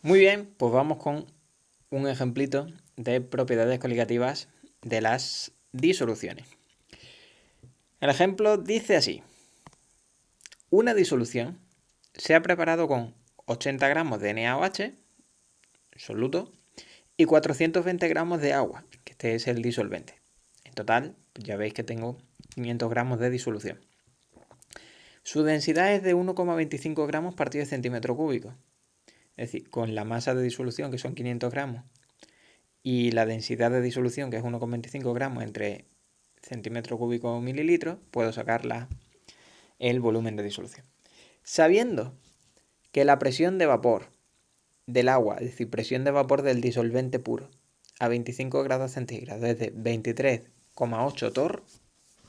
Muy bien, pues vamos con un ejemplito de propiedades coligativas de las disoluciones. El ejemplo dice así: una disolución se ha preparado con 80 gramos de NaOH, soluto, y 420 gramos de agua, que este es el disolvente. En total, ya veis que tengo 500 gramos de disolución. Su densidad es de 1,25 gramos partido de centímetro cúbico. Es decir, con la masa de disolución, que son 500 gramos, y la densidad de disolución, que es 1,25 gramos entre centímetro cúbico o mililitros, puedo sacar el volumen de disolución. Sabiendo que la presión de vapor del agua, es decir, presión de vapor del disolvente puro, a 25 grados centígrados es de 23,8 torr,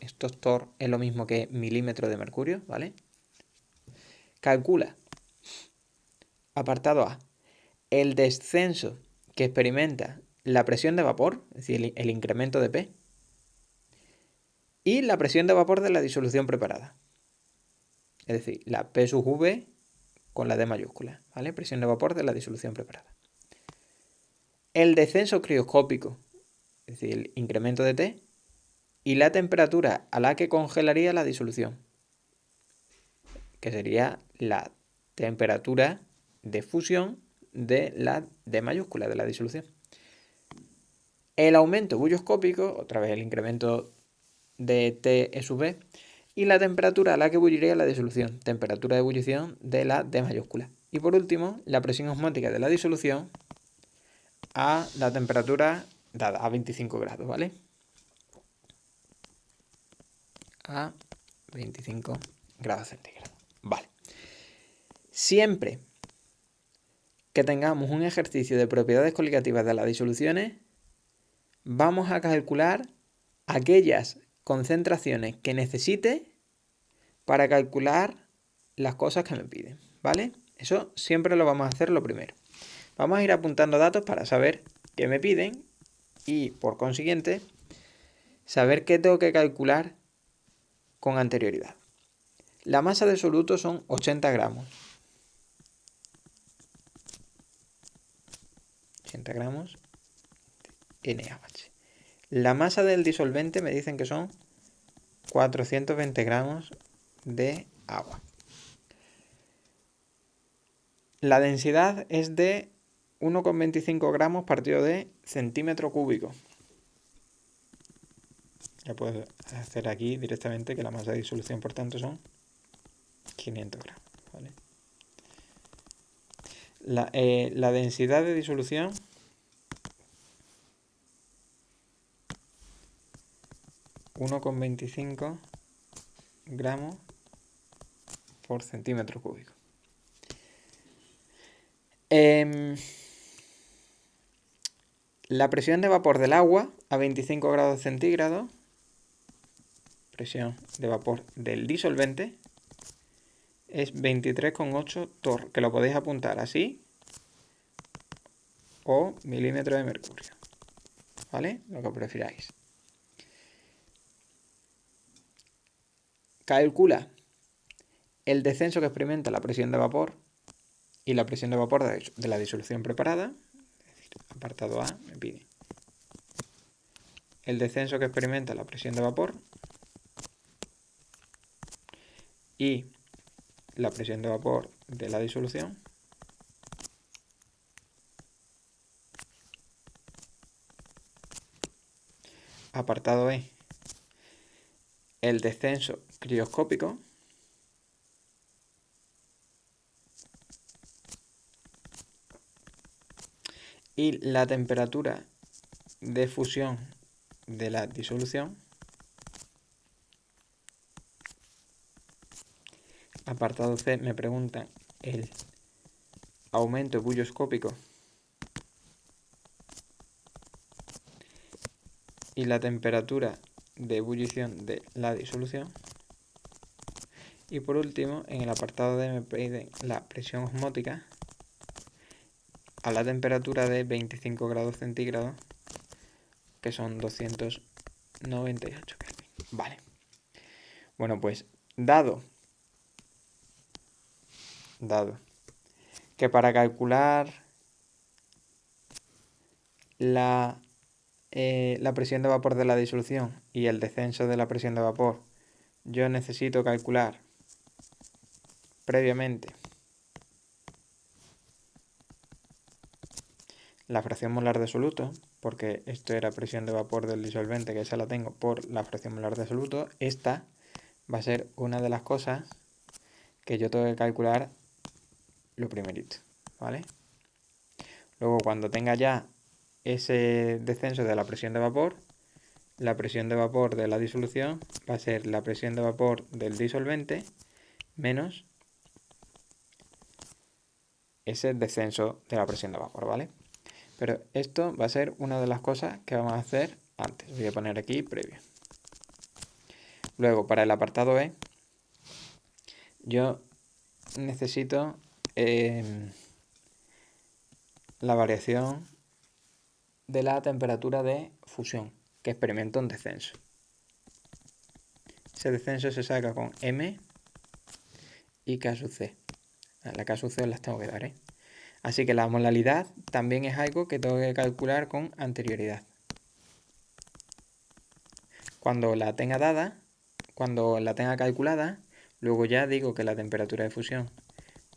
estos torr es lo mismo que milímetros de mercurio, ¿vale? Calcula, apartado A, el descenso que experimenta la presión de vapor, es decir, el incremento de P, y la presión de vapor de la disolución preparada. Es decir, la P sub V con la D mayúscula, ¿vale? Presión de vapor de la disolución preparada. El descenso crioscópico, es decir, el incremento de T, y la temperatura a la que congelaría la disolución, que sería la temperatura de fusión de la D mayúscula de la disolución. El aumento bulloscópico, otra vez el incremento de T sub B, y la temperatura a la que bulliría la disolución, temperatura de ebullición de la D mayúscula. Y por último, la presión osmótica de la disolución a la temperatura dada, a 25 grados, ¿vale? A 25 grados centígrados. Vale. Siempre que tengamos un ejercicio de propiedades coligativas de las disoluciones, vamos a calcular aquellas concentraciones que necesite para calcular las cosas que me piden, ¿vale? Eso siempre lo vamos a hacer lo primero. Vamos a ir apuntando datos para saber qué me piden y, por consiguiente, saber qué tengo que calcular con anterioridad. La masa de soluto son 80 gramos. 80 gramos NaOH. La masa del disolvente me dicen que son 420 gramos de agua. La densidad es de 1,25 gramos partido de centímetro cúbico. Ya puedo hacer aquí directamente que la masa de disolución, por tanto, son 500 gramos. ¿Vale? La densidad de disolución (1,25 gramos por centímetro cúbico). La presión de vapor del agua a 25 grados centígrados, presión de vapor del disolvente, es 23,8 torr, que lo podéis apuntar así, o milímetros de mercurio, ¿vale? Lo que prefiráis. Calcula el descenso que experimenta la presión de vapor y la presión de vapor de la disolución preparada. Es decir, apartado A me pide el descenso que experimenta la presión de vapor y la presión de vapor de la disolución. Apartado E, el descenso crioscópico y la temperatura de fusión de la disolución. Apartado C, me preguntan el aumento bulloscópico y la temperatura de ebullición de la disolución. Y por último, en el apartado D me piden la presión osmótica a la temperatura de 25 grados centígrados, que son 298 Kelvin. Vale. Bueno, pues dado que para calcular la presión de vapor de la disolución y el descenso de la presión de vapor, yo necesito calcular previamente la fracción molar de soluto, porque esto era presión de vapor del disolvente, que esa la tengo por la fracción molar de soluto. Esta va a ser una de las cosas que yo tengo que calcular lo primerito, ¿vale? Luego, cuando tenga ya ese descenso de la presión de vapor, la presión de vapor de la disolución va a ser la presión de vapor del disolvente menos ese descenso de la presión de vapor, ¿vale? Pero esto va a ser una de las cosas que vamos a hacer antes. Voy a poner aquí previo. Luego, para el apartado E, yo necesito la variación de la temperatura de fusión, que experimenta un descenso. Ese descenso se saca con M y K sub C. La K sub C os las tengo que dar, ¿eh? Así que la molalidad también es algo que tengo que calcular con anterioridad. Cuando la tenga dada, cuando la tenga calculada, luego ya digo que la temperatura de fusión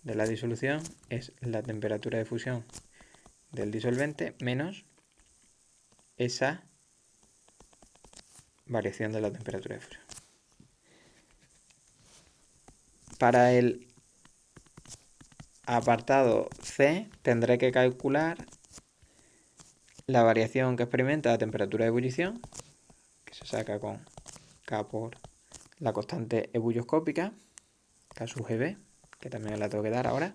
de la disolución es la temperatura de fusión del disolvente menos esa variación de la temperatura de fusión. Para el apartado C tendré que calcular la variación que experimenta la temperatura de ebullición, que se saca con K por la constante ebulloscópica, K sub Gb, que también la tengo que dar ahora.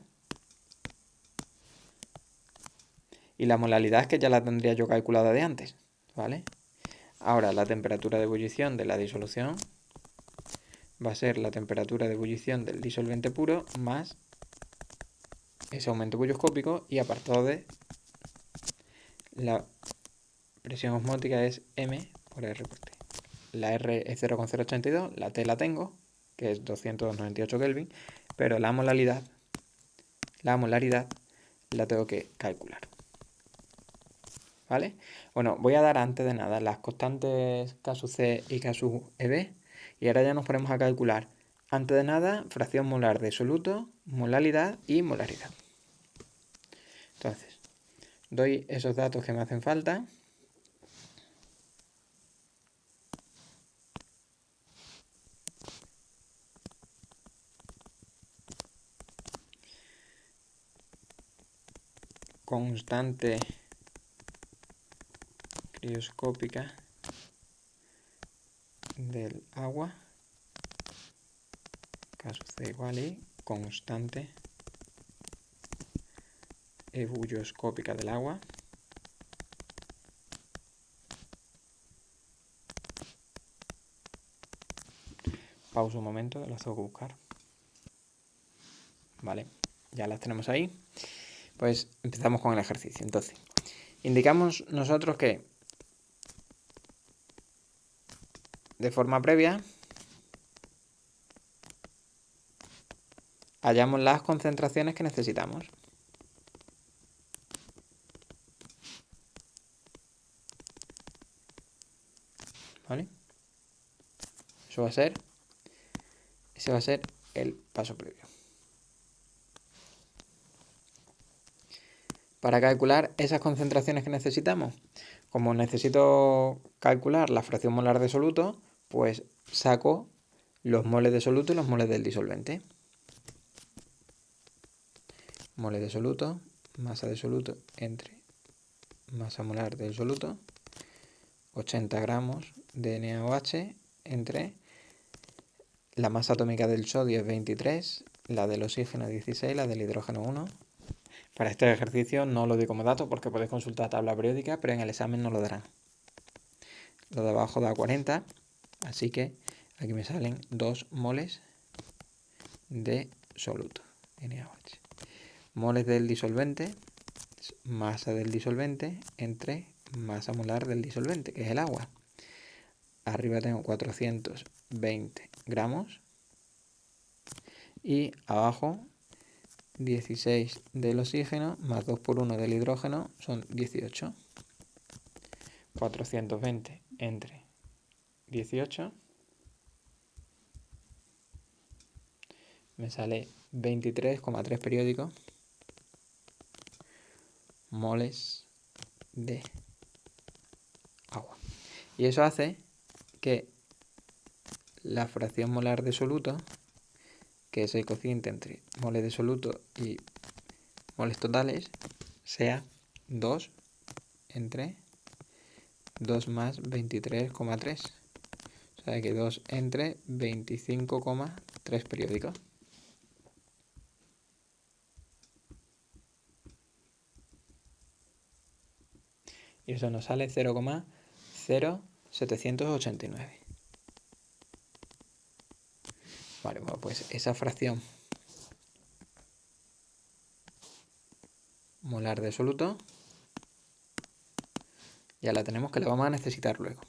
Y la molalidad, que ya la tendría yo calculada de antes, ¿vale? Ahora la temperatura de ebullición de la disolución va a ser la temperatura de ebullición del disolvente puro más ese aumento ebulloscópico, y apartado de la presión osmótica es M por R por T. La R es 0,082, la T la tengo, que es 298 Kelvin, pero la molaridad la tengo que calcular. ¿Vale? Bueno, voy a dar antes de nada las constantes K sub C y K sub Eb, y ahora ya nos ponemos a calcular antes de nada fracción molar de soluto, molalidad y molaridad. Entonces, doy esos datos que me hacen falta. Constante crioscópica del agua, K sub C igual y constante ebulloscópica del agua. Pausa un momento, que las tengo que buscar. Vale, ya las tenemos ahí. Pues empezamos con el ejercicio. Entonces, indicamos nosotros que de forma previa hallamos las concentraciones que necesitamos. ¿Vale? Ese va a ser el paso previo. Para calcular esas concentraciones que necesitamos, como necesito calcular la fracción molar de soluto, pues saco los moles de soluto y los moles del disolvente. Moles de soluto, masa de soluto entre masa molar del soluto, 80 gramos de NaOH entre la masa atómica del sodio es 23, la del oxígeno 16, la del hidrógeno 1. Para este ejercicio no lo doy como dato porque podéis consultar tabla periódica, pero en el examen no lo darán. Lo de abajo da 40, así que aquí me salen 2 moles de soluto, NaOH. Moles del disolvente, masa del disolvente entre masa molar del disolvente, que es el agua. Arriba tengo 420 gramos y abajo 16 del oxígeno más 2 por 1 del hidrógeno son 18. 420 entre 18 me sale 23,3 periódicos moles de agua. Y eso hace que la fracción molar de soluto, que es el cociente entre moles de soluto y moles totales, sea 2 entre 2 más 23,3. O sea que 2 entre 25,3 periódicos. Y eso nos sale 0,0789. Vale, bueno, pues esa fracción molar de soluto ya la tenemos, que la vamos a necesitar luego.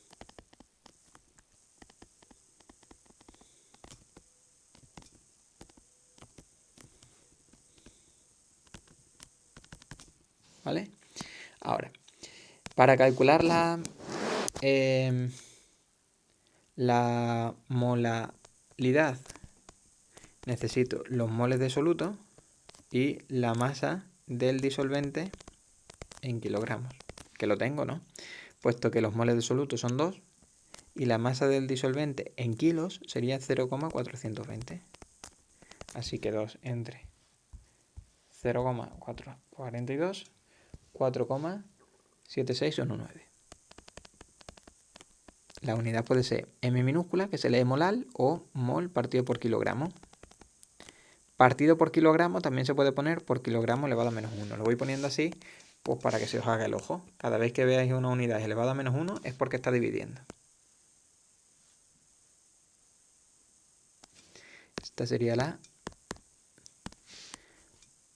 ¿Vale? Ahora, para calcular la molaridad, necesito los moles de soluto y la masa del disolvente en kilogramos. Que lo tengo, ¿no? Puesto que los moles de soluto son 2 y la masa del disolvente en kilos sería 0,420. Así que 2 entre 0,442, 4,7619. La unidad puede ser m minúscula, que se lee molal, o mol partido por kilogramo. Partido por kilogramo también se puede poner por kilogramo elevado a menos 1. Lo voy poniendo así, pues para que se os haga el ojo. Cada vez que veáis una unidad elevada a menos 1 es porque está dividiendo. Esta sería la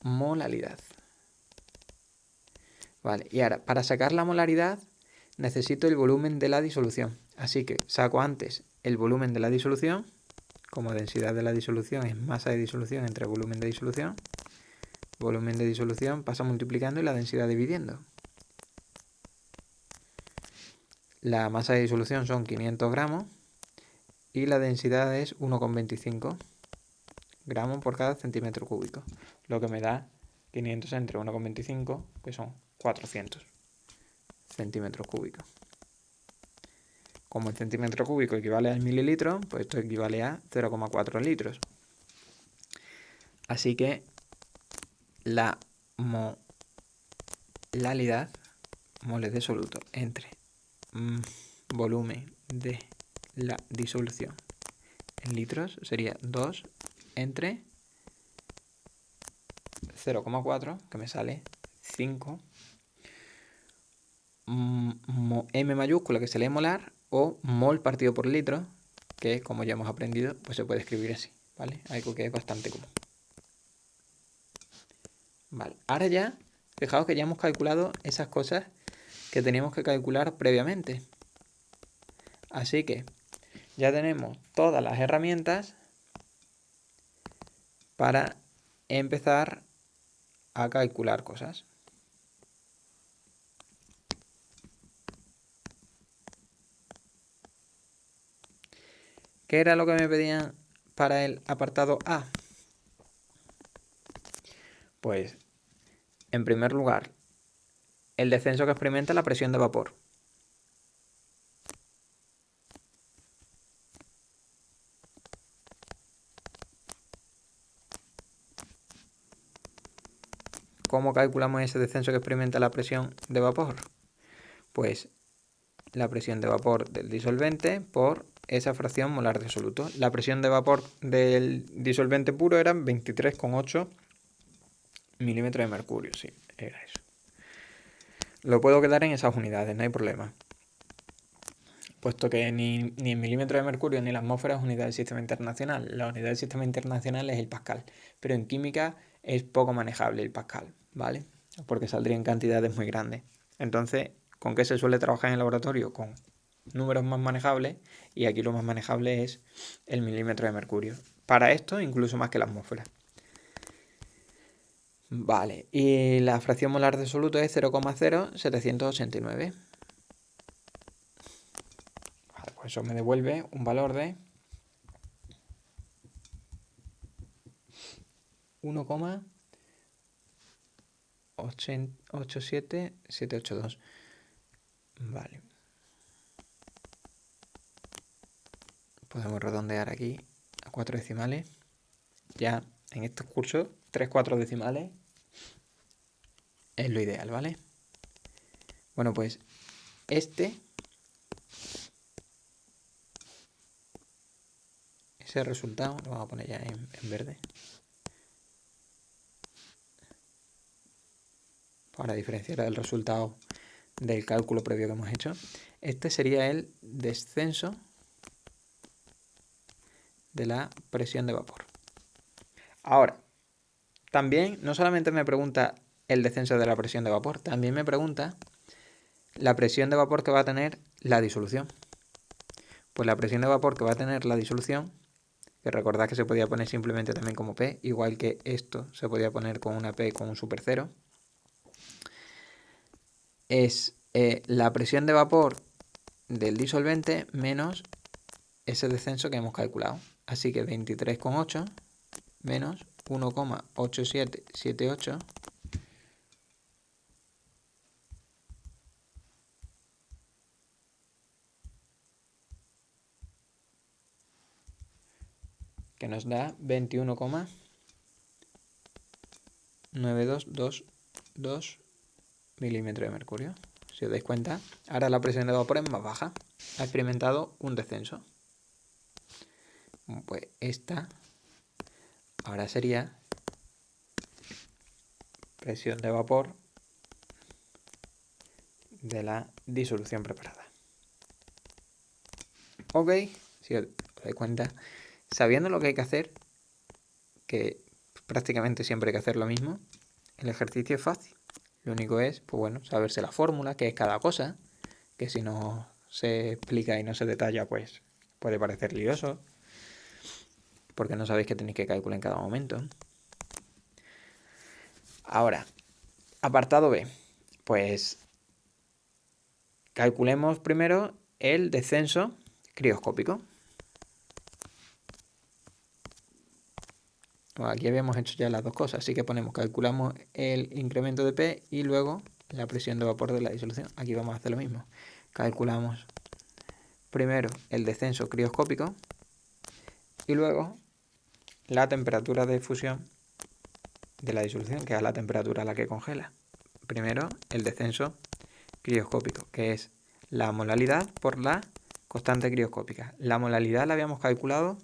molaridad. Vale, y ahora, para sacar la molaridad necesito el volumen de la disolución. Así que saco antes el volumen de la disolución. Como densidad de la disolución es masa de disolución entre volumen de disolución. Volumen de disolución pasa multiplicando y la densidad dividiendo. La masa de disolución son 500 gramos y la densidad es 1,25 gramos por cada centímetro cúbico, lo que me da 500 entre 1,25, que son 400 centímetros cúbicos. Como el centímetro cúbico equivale al mililitro, pues esto equivale a 0,4 litros. Así que la molaridad, moles de soluto, entre volumen de la disolución en litros sería 2 entre 0,4, que me sale 5, m mayúscula, que se lee molar, o mol partido por litro, que como ya hemos aprendido, pues se puede escribir así, ¿vale? Algo que es bastante común. Vale, ahora ya, fijaos que ya hemos calculado esas cosas que teníamos que calcular previamente. Así que ya tenemos todas las herramientas para empezar a calcular cosas. ¿Qué era lo que me pedían para el apartado A? Pues, en primer lugar, el descenso que experimenta la presión de vapor. ¿Cómo calculamos ese descenso que experimenta la presión de vapor? Pues la presión de vapor del disolvente por esa fracción molar de soluto. La presión de vapor del disolvente puro era 23,8 milímetros de mercurio, sí, era eso. Lo puedo quedar en esas unidades, no hay problema. Puesto que ni en milímetros de mercurio ni la atmósfera es unidad del sistema internacional. La unidad del sistema internacional es el pascal, pero en química es poco manejable el pascal, ¿vale? Porque saldría en cantidades muy grandes. Entonces, ¿con qué se suele trabajar en el laboratorio? Con números más manejables, y aquí lo más manejable es el milímetro de mercurio. Para esto, incluso más que la atmósfera. Vale, y la fracción molar de soluto es 0,0789. Pues eso me devuelve un valor de 1,87782. Vale. Podemos redondear aquí a 4 decimales. Ya en estos cursos, 3-4 decimales es lo ideal, ¿vale? Bueno, pues ese resultado lo vamos a poner ya en verde para diferenciar el resultado del cálculo previo que hemos hecho. Este sería el descenso de la presión de vapor. Ahora, también no solamente me pregunta el descenso de la presión de vapor, también me pregunta la presión de vapor que va a tener la disolución. Pues la presión de vapor que va a tener la disolución, que recordad que se podía poner simplemente también como P, igual que esto se podía poner con una P con un super cero, es la presión de vapor del disolvente menos ese descenso que hemos calculado. Así que 23,8 menos 1,8778 que nos da 21,9222 milímetros de mercurio. Si os dais cuenta, ahora la presión de vapor es más baja. Ha experimentado un descenso. Pues esta ahora sería presión de vapor de la disolución preparada. Ok, si os dais cuenta, sabiendo lo que hay que hacer, que prácticamente siempre hay que hacer lo mismo, el ejercicio es fácil. Lo único es, pues bueno, saberse la fórmula, que es cada cosa, que si no se explica y no se detalla, pues puede parecer lioso, porque no sabéis que tenéis que calcular en cada momento. Ahora, apartado B, pues calculemos primero el descenso crioscópico. Bueno, aquí habíamos hecho ya las dos cosas, así que calculamos el incremento de P y luego la presión de vapor de la disolución. Aquí vamos a hacer lo mismo. Calculamos primero el descenso crioscópico y luego la temperatura de fusión de la disolución, que es la temperatura a la que congela. Primero el descenso crioscópico, que es la molalidad por la constante crioscópica. La molalidad la habíamos calculado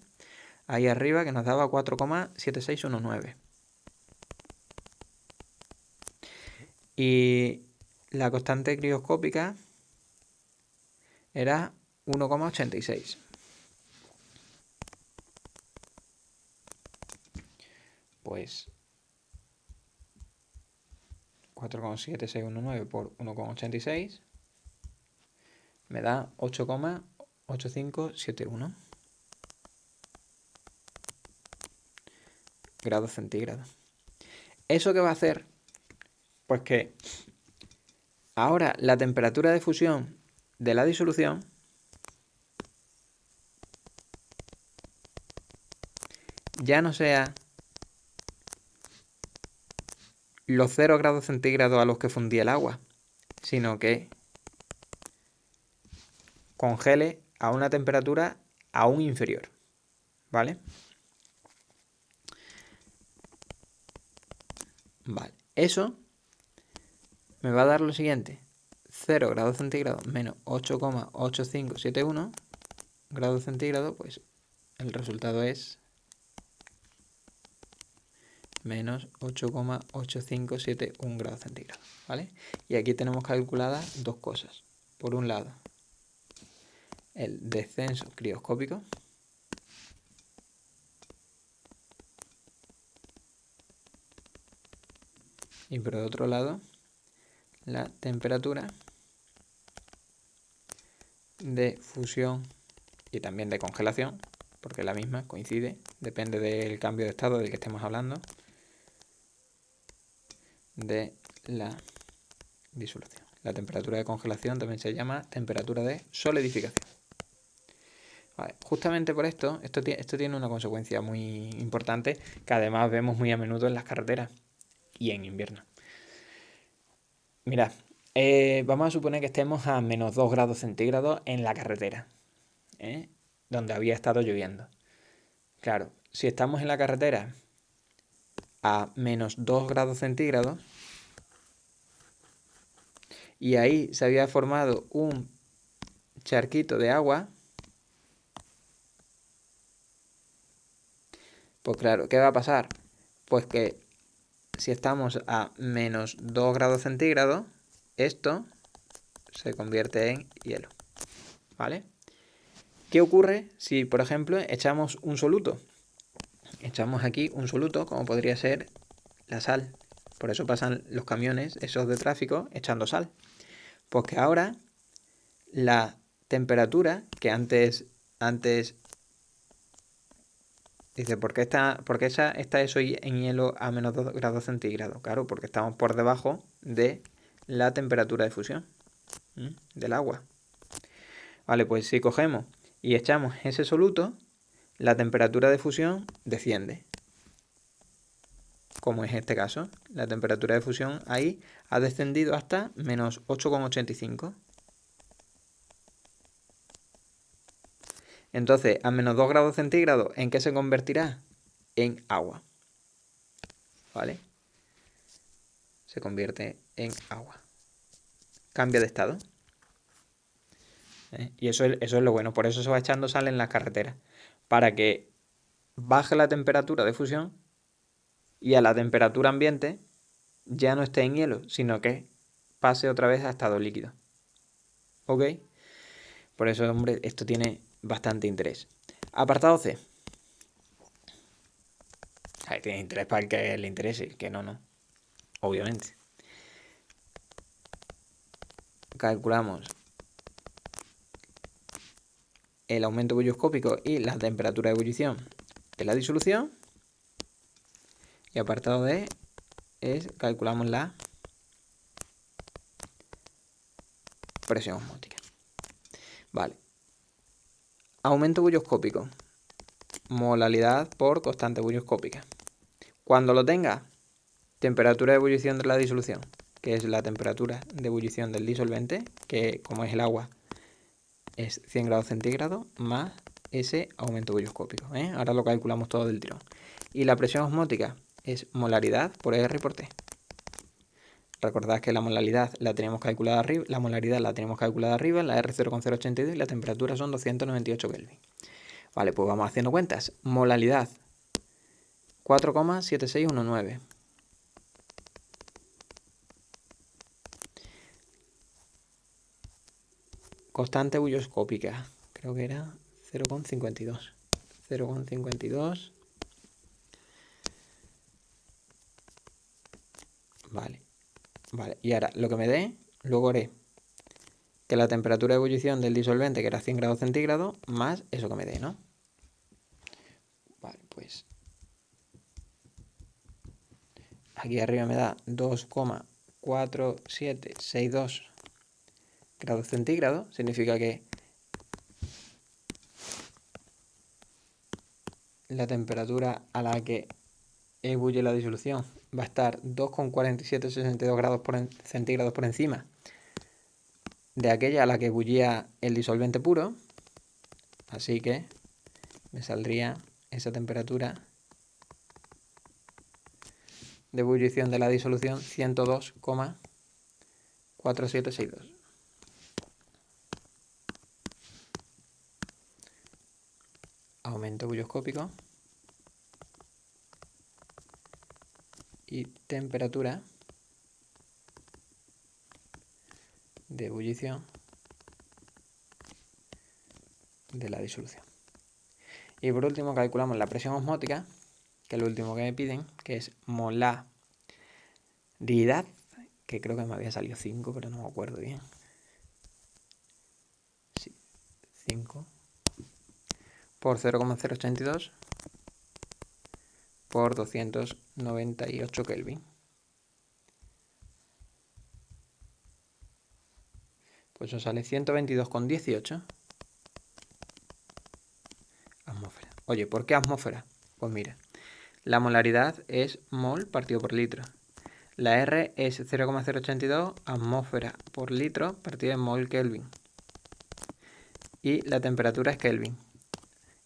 ahí arriba, que nos daba 4,7619. Y la constante crioscópica era 1,86. Pues 4,7619 por 1,86 me da 8,8571 grados centígrados. ¿Eso qué va a hacer? Pues que ahora la temperatura de fusión de la disolución ya no sea los 0 grados centígrados a los que fundía el agua, sino que congele a una temperatura aún inferior, ¿vale? Vale, eso me va a dar lo siguiente: 0 grados centígrados menos 8,8571 grados centígrados, pues el resultado es menos 8,8571 grados centígrados, ¿vale? Y aquí tenemos calculadas dos cosas. Por un lado, el descenso crioscópico, y por otro lado, la temperatura de fusión y también de congelación, porque la misma coincide, depende del cambio de estado del que estemos hablando, de la disolución. La temperatura de congelación también se llama temperatura de solidificación. Vale, justamente por esto tiene una consecuencia muy importante que además vemos muy a menudo en las carreteras y en invierno. Mirad, vamos a suponer que estemos a menos 2 grados centígrados en la carretera, donde había estado lloviendo. Claro, si estamos en la carretera a menos 2 grados centígrados y ahí se había formado un charquito de agua, pues claro, ¿qué va a pasar? Pues que si estamos a menos 2 grados centígrados, esto se convierte en hielo, ¿vale? ¿Qué ocurre si, por ejemplo, echamos un soluto? Echamos aquí un soluto, como podría ser la sal. Por eso pasan los camiones, esos de tráfico, echando sal. Pues que ahora la temperatura que antes dice, ¿por qué está eso en hielo a menos 2 grados centígrados? Claro, porque estamos por debajo de la temperatura de fusión del agua. Vale, pues si cogemos y echamos ese soluto, la temperatura de fusión desciende. Como es este caso, la temperatura de fusión ahí ha descendido hasta menos 8,85. Entonces, a menos 2 grados centígrados, ¿en qué se convertirá? En agua. ¿Vale? Se convierte en agua. Cambia de estado. Y eso es lo bueno. Por eso se va echando sal en las carreteras. Para que baje la temperatura de fusión y a la temperatura ambiente ya no esté en hielo, sino que pase otra vez a estado líquido. ¿Ok? Por eso, hombre, esto tiene bastante interés. Apartado C. Ahí tiene interés para el que le interese, que no. Obviamente. Calculamos el aumento bulloscópico y la temperatura de ebullición de la disolución. Y apartado D calculamos la presión osmótica. Vale. Aumento bulloscópico. Molalidad por constante bulloscópica. Cuando lo tenga, temperatura de ebullición de la disolución, que es la temperatura de ebullición del disolvente, que como es el agua es 100 grados centígrados, más ese aumento bulloscópico. Ahora lo calculamos todo del tirón. Y la presión osmótica es molaridad por R por T. Recordad que la molaridad la tenemos calculada arriba, la R 0,082 y la temperatura son 298 Kelvin. Vale, pues vamos haciendo cuentas. Molaridad 4,7619. Constante bulloscópica, creo que era 0,52. 0,52. Vale. Y ahora lo que me dé, luego haré que la temperatura de ebullición del disolvente, que era 100 grados centígrados, más eso que me dé, ¿no? Vale, pues aquí arriba me da 2,4762 grados centígrados. Significa que la temperatura a la que ebulle la disolución va a estar 2,4762 grados centígrados por encima de aquella a la que ebullía el disolvente puro. Así que me saldría esa temperatura de ebullición de la disolución 102,4762. Aumento bulloscópico y temperatura de ebullición de la disolución. Y por último calculamos la presión osmótica, que es lo último que me piden, que es molaridad, que creo que me había salido 5, pero no me acuerdo bien. Sí, 5 por 0,082 por 298 Kelvin. Pues eso sale 122,18 Oye, ¿por qué atmósfera? Pues mira, la molaridad es mol partido por litro. La R es 0,082 atmósfera por litro partido en mol Kelvin. Y la temperatura es Kelvin.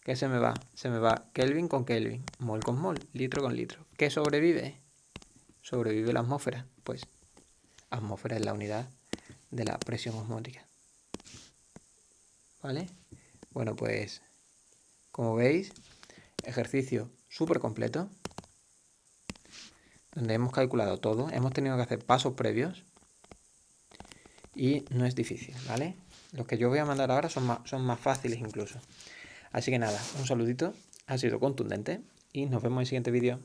¿Qué se me va? Se me va Kelvin con Kelvin, mol con mol, litro con litro. ¿Qué sobrevive? Sobrevive la atmósfera. Pues atmósfera es la unidad de la presión osmótica. ¿Vale? Bueno, pues como veis, ejercicio súper completo, donde hemos calculado todo, hemos tenido que hacer pasos previos y no es difícil, ¿vale? Los que yo voy a mandar ahora son más fáciles incluso. Así que nada, un saludito, ha sido contundente y nos vemos en el siguiente vídeo.